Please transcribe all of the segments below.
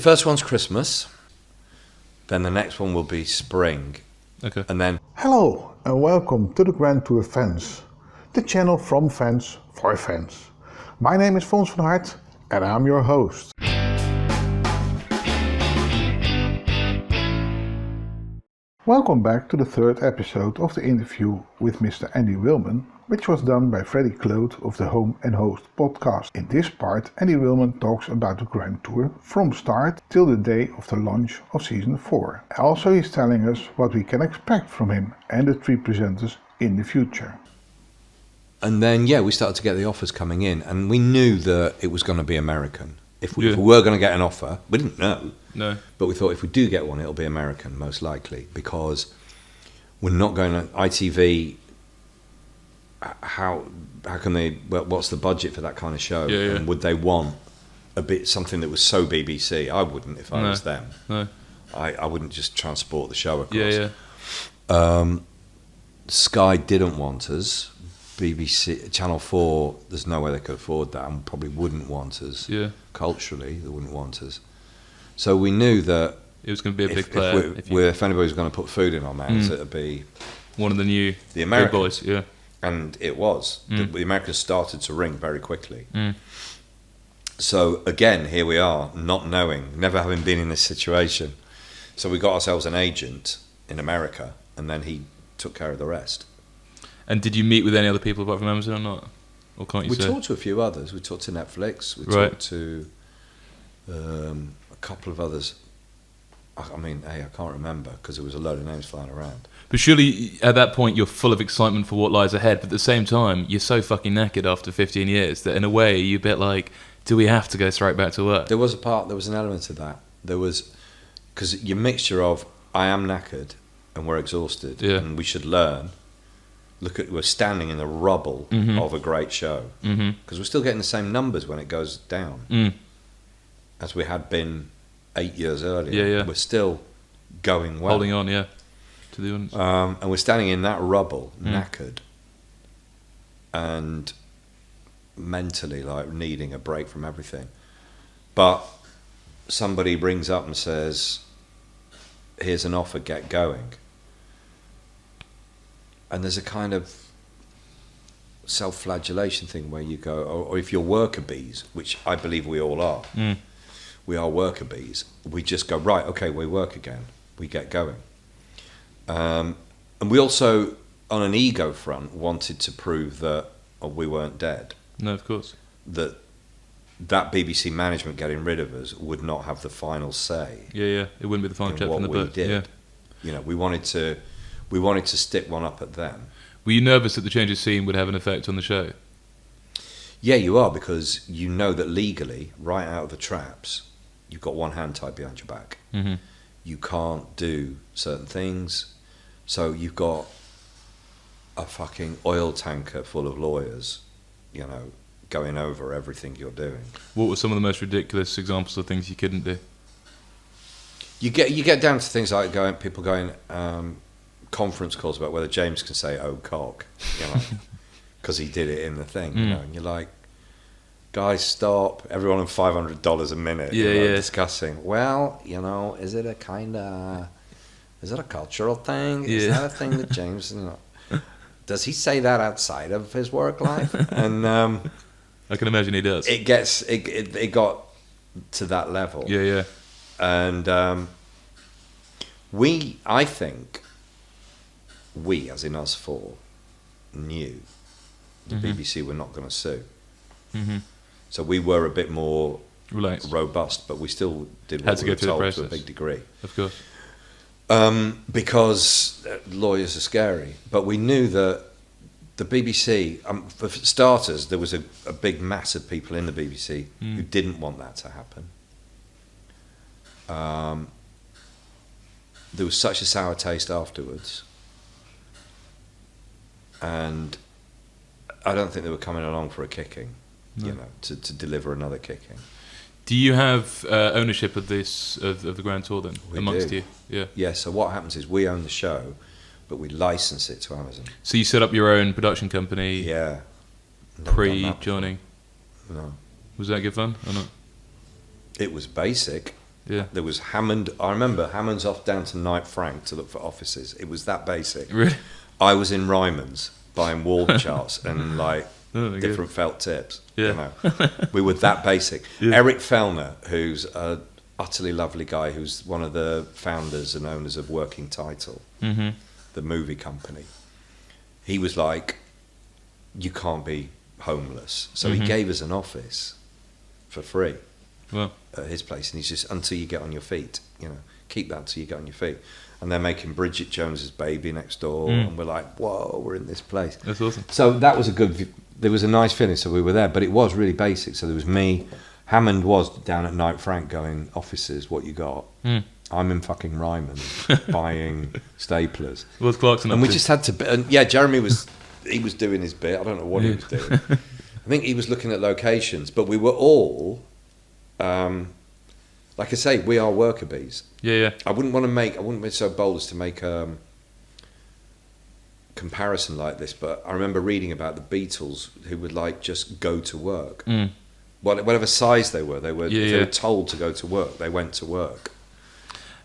first one's Christmas. Then the next one will be spring. Okay. And then... Hello and welcome to the Grand Tour Fans, the channel from fans for fans. My name is Fons van Hart and I'm your host. Welcome back to the third episode of the interview with Mr. Andy Wilman, which was done by Freddy Clode of the Home and Host podcast. In this part, Andy Wilman talks about the Grand Tour from start till the day of the launch of Season 4. Also, he's telling us what we can expect from him and the three presenters in the future. And then, we started to get the offers coming in, and we knew that it was going to be American. If we were going to get an offer, we didn't know. No. But we thought if we do get one, it'll be American, most likely, because we're not going to ITV. How can they? Well, what's the budget for that kind of show? Yeah. And would they want something that was so BBC? I wouldn't if I was them. No. I wouldn't just transport the show across. Yeah. Sky didn't want us. BBC, Channel 4, there's no way they could afford that and probably wouldn't want us. Yeah. Culturally, they wouldn't want us. So we knew that it was going to be a big player. If anybody was going to put food in our mouths, it would be one of the Americans. big boys. Yeah. And it was. The Americans started to ring very quickly. So again, here we are, not knowing, never having been in this situation. So we got ourselves an agent in America, and then he took care of the rest. And did you meet with any other people apart from Amazon or not? Or can't you say? We talked to a few others. We talked to Netflix. We talked to a couple of others. I can't remember because there was a load of names flying around. But surely at that point you're full of excitement for what lies ahead. But at the same time, you're so fucking knackered after 15 years that in a way you're a bit like, do we have to go straight back to work? There was an element of that. There was, because your mixture of I am knackered and we're exhausted and we should learn. We're standing in the rubble of a great show because we're still getting the same numbers when it goes down as we had been 8 years earlier. Yeah. We're still going well, holding on, to the audience, and we're standing in that rubble, knackered, and mentally needing a break from everything. But somebody brings up and says, "Here's an offer, get going." And there's a kind of self-flagellation thing where you go, or if you're worker bees, which I believe we all are, we are worker bees, we just go, right, okay, we work again, we get going. And we also, on an ego front, wanted to prove that we weren't dead. No, of course. That BBC management getting rid of us would not have the final say. Yeah, it wouldn't be the final chapter in the book. Did. Yeah. We wanted to stick one up at them. Were you nervous that the change of scene would have an effect on the show? Yeah, you are, because you know that legally, right out of the traps, you've got one hand tied behind your back. Mm-hmm. You can't do certain things. So you've got a fucking oil tanker full of lawyers, going over everything you're doing. What were some of the most ridiculous examples of things you couldn't do? You get down to things like people going... conference calls about whether James can say "oh cock," because he did it in the thing, and you're like, guys, stop! Everyone on $500 a minute, discussing. Well, is it a cultural thing? Is that a thing that James? Does he say that outside of his work life? And I can imagine he does. It got to that level. Yeah. And I think. We, as in us four, knew the BBC were not going to sue. Mm-hmm. So we were a bit more robust, but we still did what we were told to a big degree. Of course. Because lawyers are scary. But we knew that the BBC, for starters, there was a big mass of people in the BBC who didn't want that to happen. There was such a sour taste afterwards. And I don't think they were coming along for a kicking, to deliver another kicking. Do you have ownership of this of the Grand Tour then amongst you? Yeah. Yeah. So what happens is we own the show, but we license it to Amazon. So you set up your own production company. Yeah. Pre-joining. No. Was that good fun or not? It was basic. Yeah. There was Hammond. I remember Hammond's off down to Knight Frank to look for offices. It was that basic. Really? I was in Ryman's buying wall charts and like different felt tips. Yeah. You know, we were that basic. Yeah. Eric Fellner, who's a utterly lovely guy, who's one of the founders and owners of Working Title, the movie company. He was like, you can't be homeless. So he gave us an office for free at his place. And he's just, until you get on your feet, you know, keep that until you get on your feet. And they're making Bridget Jones's Baby next door. And we're like, whoa, we're in this place. That's awesome. So that was there was a nice feeling. So we were there, but it was really basic. So there was me. Hammond was down at Knight Frank going, offices, what you got? I'm in fucking Ryman buying staplers. What's Clarkson up And we to? just had to, and yeah, Jeremy was doing his bit. I don't know what he was doing. I think he was looking at locations, but we were all, like I say, we are worker bees. Yeah. I wouldn't be so bold as to make a comparison like this, but I remember reading about the Beatles who would like just go to work. Whatever size they were, they were told to go to work. They went to work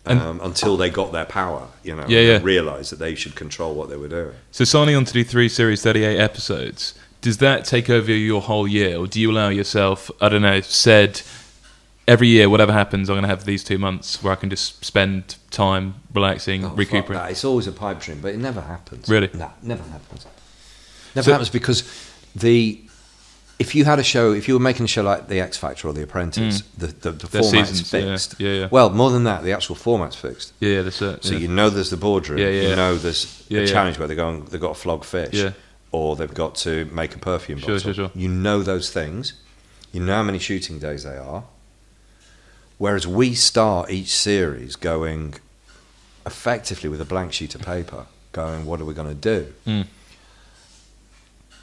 until they got their power, you know, and realised that they should control what they were doing. So signing on to do 3 series, 38 episodes, does that take over your whole year, or do you allow yourself, I don't know, said every year, whatever happens, I'm going to have these 2 months where I can just spend time relaxing, recuperating? It's always a pipe dream, but it never happens. Really? No, never happens. Never happens because if you had a show, if you were making a show like The X Factor or The Apprentice, the format's fixed. Yeah. Well, more than that, the actual format's fixed. Yeah, that's it. So you know there's the boardroom. You know there's a challenge where they've got to flog fish, or they've got to make a perfume bottle. Sure. You know those things. You know how many shooting days they are. Whereas we start each series going effectively with a blank sheet of paper, going, what are we going to do?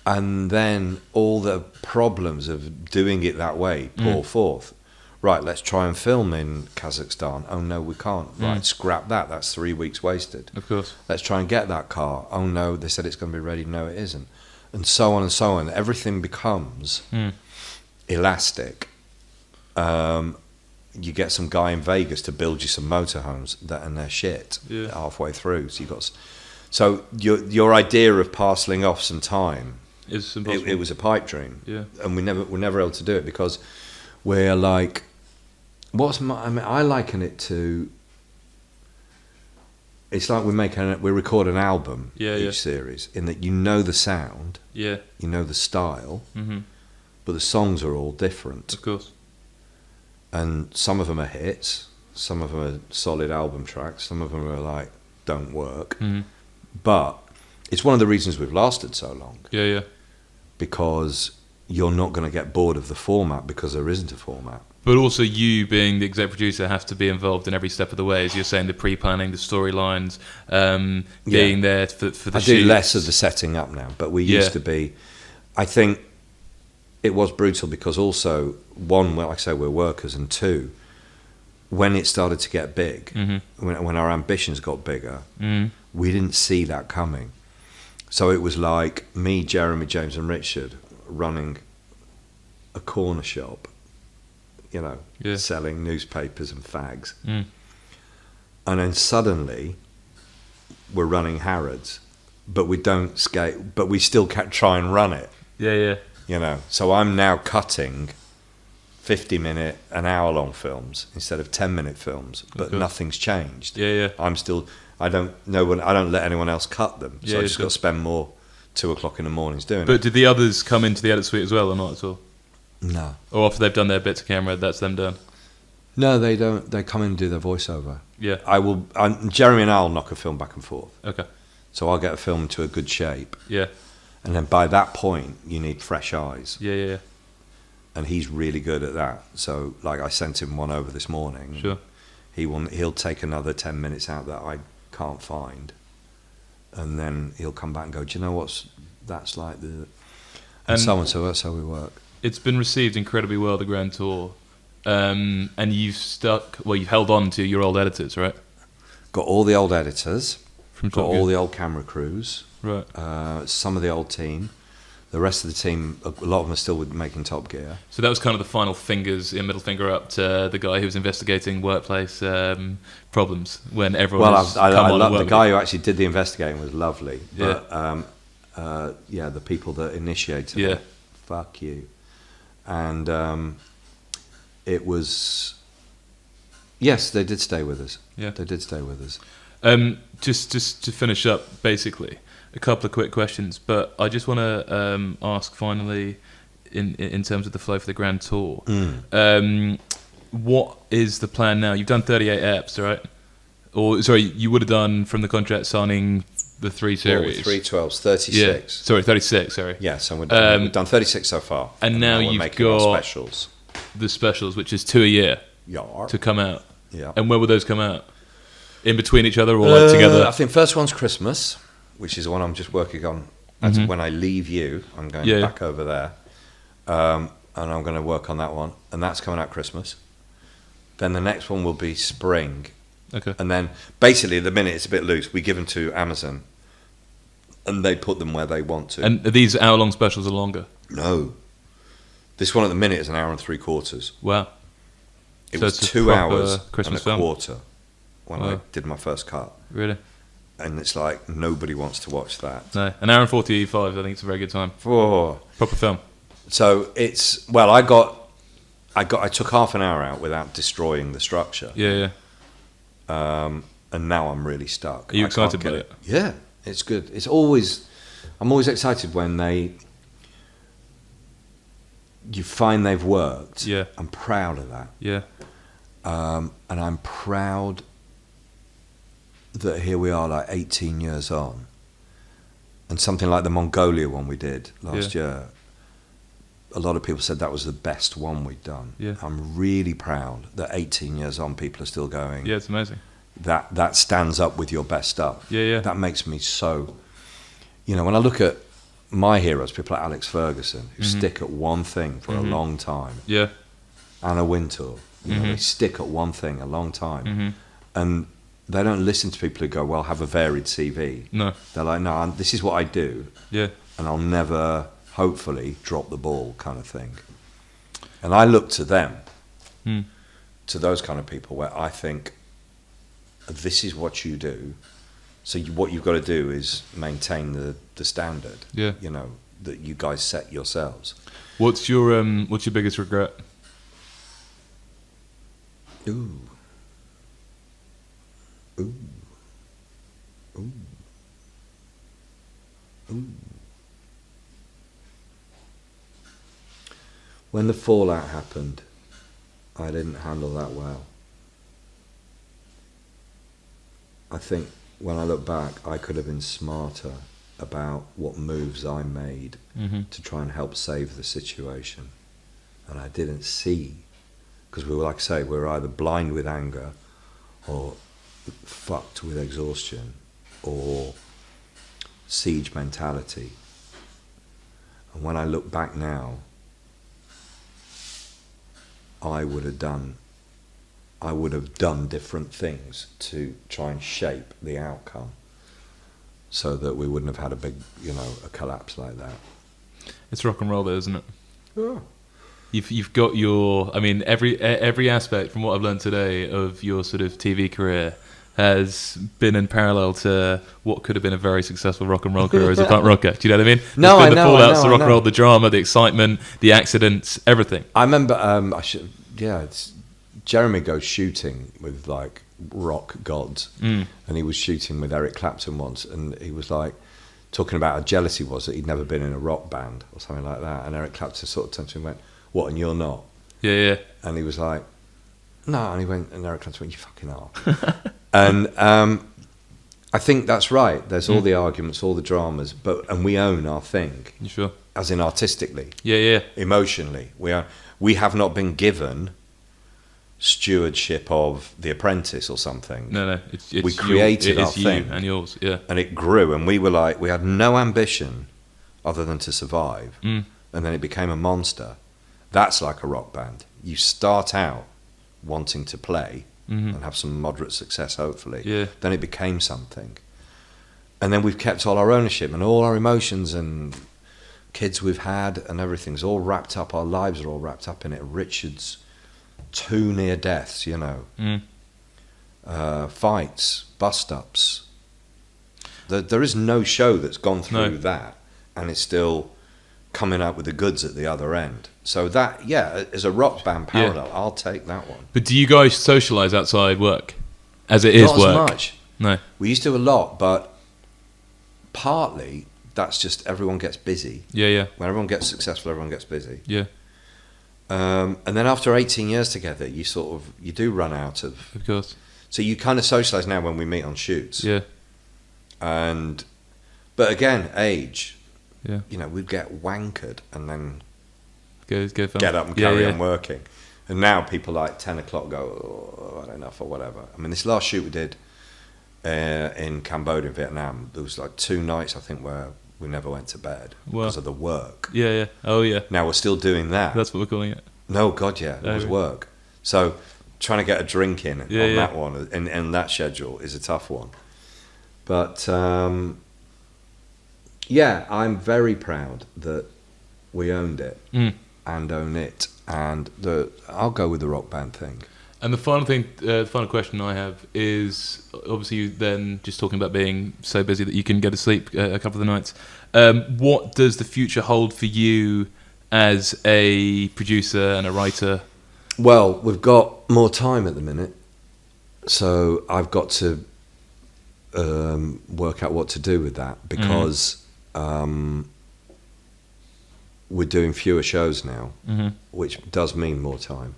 And then all the problems of doing it that way pour forth. Right, let's try and film in Kazakhstan. Oh no, we can't. Right, scrap that. That's 3 weeks wasted. Of course. Let's try and get that car. Oh no, they said it's going to be ready. No, it isn't. And so on and so on. Everything becomes elastic. You get some guy in Vegas to build you some motorhomes and they're shit halfway through. So your idea of parceling off some time, It's impossible. it was a pipe dream. Yeah. And we're never able to do it because we're like, I liken it to, it's like we record an album each series, in that you know the sound, you know the style, but the songs are all different. Of course. And some of them are hits, some of them are solid album tracks, some of them are like, don't work. But it's one of the reasons we've lasted so long. Yeah. Because you're not going to get bored of the format because there isn't a format. But also you, being the exec producer, have to be involved in every step of the way, as you're saying, the pre-planning, the storylines, being there for the shoots. I do less of the setting up now, but we used to be. I think it was brutal because also, one, like I say, we're workers, and two, when it started to get big, when our ambitions got bigger, we didn't see that coming. So it was like me, Jeremy, James and Richard running a corner shop, selling newspapers and fags. And then suddenly we're running Harrods, but we don't skate, but we still try and run it. Yeah. So I'm now cutting 50-minute, an hour-long films instead of 10-minute films, but nothing's changed. Yeah. I don't let anyone else cut them, so I just got to spend more 2 o'clock in the mornings doing it. But did the others come into the edit suite as well, or not at all? No. Or after they've done their bit to camera, that's them done? No, they don't. They come in and do their voiceover. Yeah. Jeremy and I'll knock a film back and forth. Okay. So I'll get a film to a good shape. Yeah. And then by that point, you need fresh eyes. Yeah. And he's really good at that. So, like, I sent him one over this morning. Sure. He'll take another 10 minutes out that I can't find, and then he'll come back and go, do you know that's like and so on. So that's how we work. It's been received incredibly well, the Grand Tour, and you've held on to your old editors, right? Got all the old editors, got all the old camera crews, right? Some of the old team. The rest of the team, a lot of them are still making Top Gear. So that was kind of the final middle finger up to the guy who was investigating workplace problems when everyone was I love the guy who actually did the investigating was lovely. But, the people that initiated it, fuck you. And it was... Yes, they did stay with us. Yeah. They did stay with us. Just to finish up, basically, a couple of quick questions, but I just want to ask finally, in terms of the flow for the Grand Tour, what is the plan now? You've done 38 eps, right? Or sorry, you would have done from the contract signing the 3 series. 3 12s, 36. Yeah. Sorry, 36. Sorry. Yeah, so we've done 36 so far, and now we're you've making got our specials. The specials, which is 2 a year to come out. Yeah. And when will those come out? In between each other or like together? I think first one's Christmas, which is the one I'm just working on. That's when I leave you. I'm going back over there. And I'm going to work on that one. And that's coming out Christmas. Then the next one will be spring. Okay. And then basically at the minute it's a bit loose. We give them to Amazon. And they put them where they want to. And are these hour-long specials are longer? No. This one at the minute is 1 hour and 3/4. Wow. It So was it's a 2 hours Christmas and a film. quarter when I did my first cut. Really? And it's like nobody wants to watch that. No. 1 hour and 45, I think it's a very good time. Oh. Proper film. So it's I took half an hour out without destroying the structure. Yeah. And now I'm really stuck. Are you excited about it? Yeah, it's good. I'm always excited when you find they've worked. Yeah. I'm proud of that. Yeah. And I'm proud that here we are, like 18 years on, and something like the Mongolia one we did last year. A lot of people said that was the best one we'd done. Yeah. I'm really proud that 18 years on, people are still going. Yeah, it's amazing. That stands up with your best stuff. Yeah. That makes me so. When I look at my heroes, people like Alex Ferguson, who stick at one thing for a long time. Yeah. Anna Wintour, they stick at one thing a long time, and they don't listen to people who go, well, have a varied CV. No. They're like, no, this is what I do. Yeah. And I'll never, hopefully, drop the ball kind of thing. And I look to them, to those kind of people where I think, this is what you do. So what you've got to do is maintain the standard, that you guys set yourselves. What's your biggest regret? Ooh. When the fallout happened, I didn't handle that well. I think when I look back, I could have been smarter about what moves I made to try and help save the situation. And I didn't see, because we were, like I say, we were either blind with anger or fucked with exhaustion or siege mentality. And when I look back now, I would have done different things to try and shape the outcome so that we wouldn't have had a big, a collapse like that. It's rock and roll though, isn't it? Yeah. You've got every aspect from what I've learned today of your sort of TV career has been in parallel to what could have been a very successful rock and roll career as a punk rocker. Do you know what I mean? No, I know. The fallouts, the rock and roll, the drama, the excitement, the accidents, everything. I remember, it's Jeremy goes shooting with like rock gods, and he was shooting with Eric Clapton once, and he was like talking about how jealous he was that he'd never been in a rock band or something like that, and Eric Clapton sort of turned to him and went, "What, and you're not?" Yeah. And he was like, "No," and he went, and Eric Clapton went, "You fucking are." And I think that's right. There's all the arguments, all the dramas, and we own our thing. You sure? As in artistically. Yeah. Emotionally. We have not been given stewardship of The Apprentice or something. No. We created our thing. You and yours, yeah. And it grew, and we had no ambition other than to survive. And then it became a monster. That's like a rock band. You start out wanting to play and have some moderate success, hopefully. Yeah. Then it became something. And then we've kept all our ownership and all our emotions and kids we've had, and everything's all wrapped up. Our lives are all wrapped up in it. Richard's 2 near deaths, you know, fights, bust-ups. There is no show that's gone through that, and it's still coming out with the goods at the other end. So that, as a rock band parallel, I'll take that one. But do you guys socialise outside work, as it is Not work? Not as much. No. We used to do a lot, but partly that's just everyone gets busy. Yeah. When everyone gets successful, everyone gets busy. Yeah. And then after 18 years together, you do run out of... Of course. So you kind of socialise now when we meet on shoots. Yeah. But again, age. Yeah. You know, we'd get wankered and then Go get up and carry on working. And now people like 10 o'clock go, I don't know, or whatever. I mean, this last shoot we did in Cambodia and Vietnam, there was like 2 nights, I think, where we never went to bed because of the work. Yeah. Oh, yeah. Now we're still doing that. That's what we're calling it. No, God, yeah, it was work. So trying to get a drink in on that one, and that schedule is a tough one. But I'm very proud that we owned it and own it, and I'll go with the rock band thing. And the final question I have is, obviously you then just talking about being so busy that you can go to sleep a couple of the nights. What does the future hold for you as a producer and a writer? Well, we've got more time at the minute, so I've got to work out what to do with that, because we're doing fewer shows now, which does mean more time.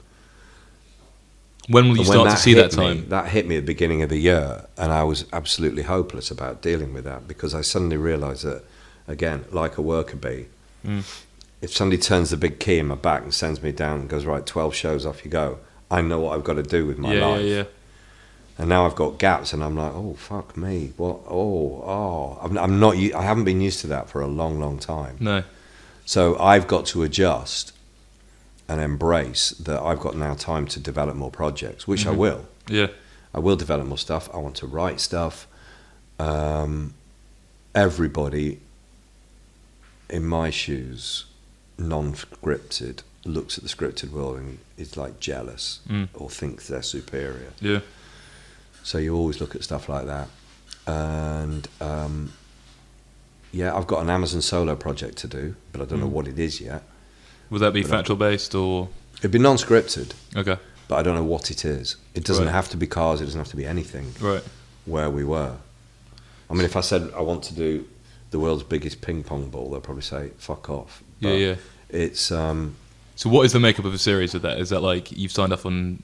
When will you start to see that time? That hit me at the beginning of the year, and I was absolutely hopeless about dealing with that, because I suddenly realised that, again, like a worker bee, if somebody turns the big key in my back and sends me down and goes, right, 12 shows, off you go, I know what I've got to do with my life. Yeah. And now I've got gaps, and I'm like, oh, fuck me. What? I'm not. I haven't been used to that for a long, long time. No. So I've got to adjust and embrace that I've got now time to develop more projects, which I will. Yeah. I will develop more stuff. I want to write stuff. Everybody in my shoes, non-scripted, looks at the scripted world and is like jealous or thinks they're superior. Yeah. So you always look at stuff like that. And I've got an Amazon solo project to do, but I don't know what it is yet. Will that be factual based or? It'd be non-scripted. Okay. But I don't know what it is. It doesn't have to be cars, it doesn't have to be anything. Right. Where we were. I mean, if I said I want to do the world's biggest ping pong ball, they'll probably say, fuck off. But yeah. It's... So what is the makeup of a series of that? Is that like you've signed up on,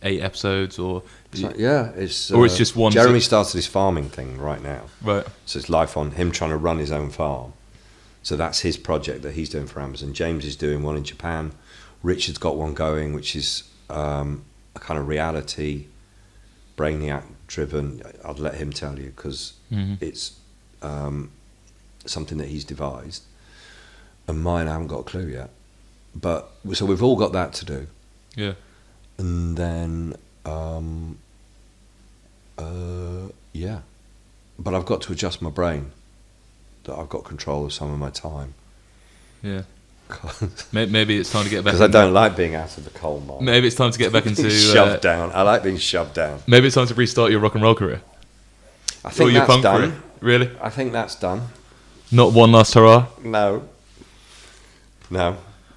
8 episodes or... it's... or it's just one... Jeremy started his farming thing right now. Right. So it's life on him trying to run his own farm. So that's his project that he's doing for Amazon. James is doing one in Japan. Richard's got one going, which is a kind of reality, brainiac-driven. I'd let him tell you, because it's something that he's devised. And mine, I haven't got a clue yet. But so we've all got that to do. Yeah. And then, But I've got to adjust my brain that I've got control of some of my time. Yeah. Maybe it's time to get back. Because I don't like being out of the coal mine. Maybe it's time to get back into shoved down. I like being shoved down. Maybe it's time to restart your rock and roll career. I think your that's punk done. career. Really? I think that's done. Not one last hurrah. No.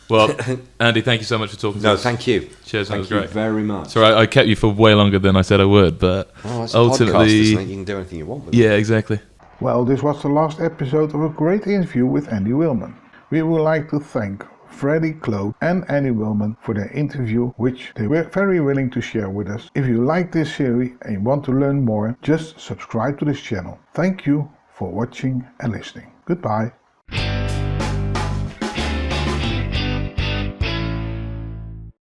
Well, Andy, thank you so much for talking to us. No, thank you. Cheers, that was Thank great. you very much. So I kept you for way longer than I said I would, but it's a ultimately, podcast, isn't it? You can do anything you want with it. Yeah, exactly. Well, this was the last episode of a great interview with Andy Wilman. We would like to thank Freddy Clode and Andy Wilman for their interview, which they were very willing to share with us. If you like this series and want to learn more, just subscribe to this channel. Thank you for watching and listening. Goodbye.